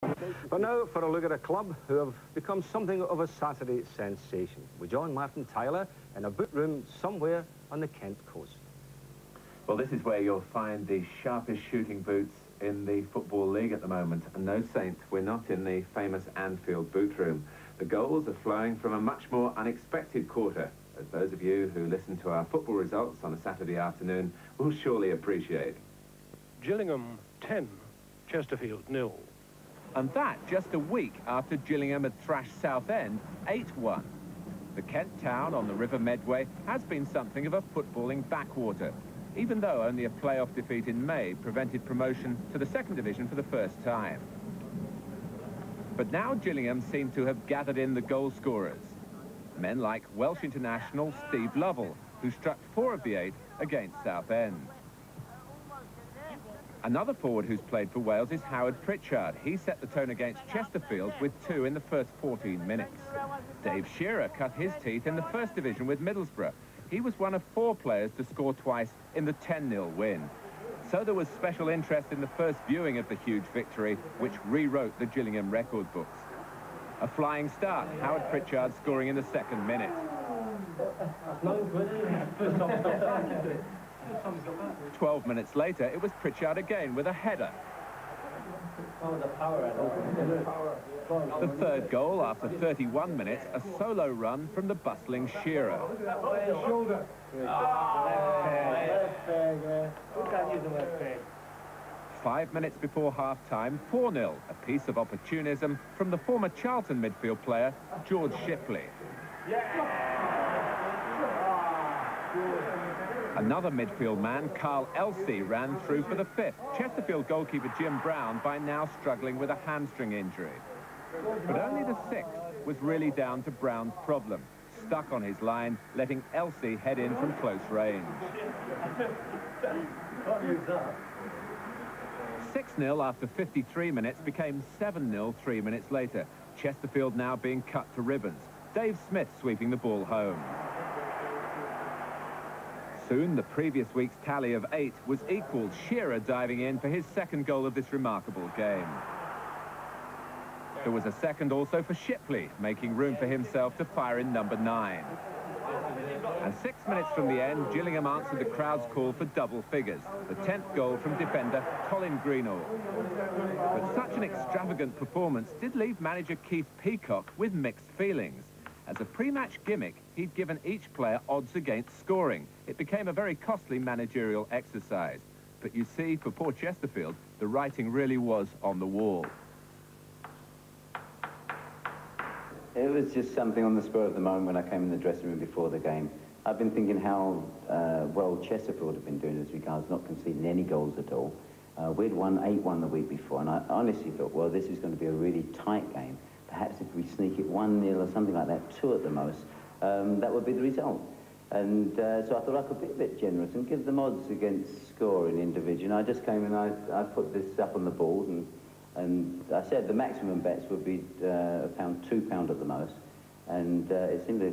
But now for a look at a club who have become something of a Saturday sensation. We join Martin Tyler in a boot room somewhere on the Kent coast. Well, this is where you'll find the sharpest shooting boots in the Football League at the moment. And no, Saint, we're not in the famous Anfield boot room. The goals are flowing from a much more unexpected quarter, as those of you who listen to our football results on a Saturday afternoon will surely appreciate. Gillingham 10, Chesterfield 0. And that just a week after Gillingham had thrashed Southend 8-1. The Kent town on the River Medway has been something of a footballing backwater, even though only a playoff defeat in May prevented promotion to the second division for the first time. But now Gillingham seem to have gathered in the goal scorers. Men like Welsh international Steve Lovell, who struck 4 of the 8 against Southend. Another forward who's played for Wales is Howard Pritchard. He set the tone against Chesterfield with 2 in the first 14 minutes. Dave Shearer cut his teeth in the first division with Middlesbrough. He was one of 4 players to score twice in the 10-0 win. So there was special interest in the first viewing of the huge victory, which rewrote the Gillingham record books. A flying start, Howard Pritchard scoring in the 2nd minute. 12 minutes later, it was Pritchard again with a header. The third goal after 31 minutes, a solo run from the bustling Shearer. 5 minutes before half-time, 4-0, a piece of opportunism from the former Charlton midfield player, George Shipley. Another midfield man, Carl Elsey, ran through for the 5th. Chesterfield goalkeeper Jim Brown by now struggling with a hamstring injury. But only the 6th was really down to Brown's problem. Stuck on his line, letting Elsey head in from close range. 6-0 after 53 minutes became 7-0 3 minutes later. Chesterfield now being cut to ribbons. Dave Smith sweeping the ball home. Soon, the previous week's tally of 8 was equalled, Shearer diving in for his 2nd goal of this remarkable game. There was a 2nd also for Shipley, making room for himself to fire in number 9. And 6 minutes from the end, Gillingham answered the crowd's call for double figures, the 10th goal from defender Colin Greenall. But such an extravagant performance did leave manager Keith Peacock with mixed feelings. As a pre-match gimmick, he'd given each player odds against scoring. It became a very costly managerial exercise. But you see, for poor Chesterfield, the writing really was on the wall. It was just something on the spur of the moment when I came in the dressing room before the game. I've been thinking how well Chesterfield have been doing as regards not conceding any goals at all. We'd won 8-1 the week before, and I honestly thought, well, this is going to be a really tight game. Perhaps if we sneak it 1-0 or something like that, 2 at the most, that would be the result. And so I thought I could be a bit generous and give them odds against scoring in division. I just came and I put this up on the board, and I said the maximum bets would be £2 at the most. And it seemed to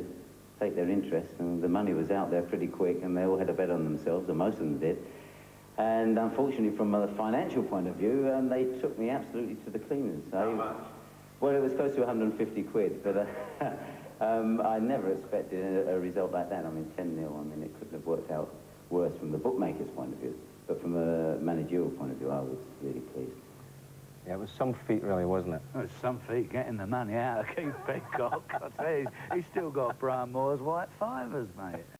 take their interest, and the money was out there pretty quick, and they all had a bet on themselves, or most of them did. And unfortunately, from a financial point of view, they took me absolutely to the cleaners. How much? Well, it was close to 150 quid, but I never expected a result like that. I mean, 10-0, I mean, it couldn't have worked out worse from the bookmaker's point of view. But from a managerial point of view, I was really pleased. Yeah, it was some feat, really, wasn't it? It was some feat getting the money out of Keith Peacock. I tell you, he's still got Brian Moore's white fivers, mate.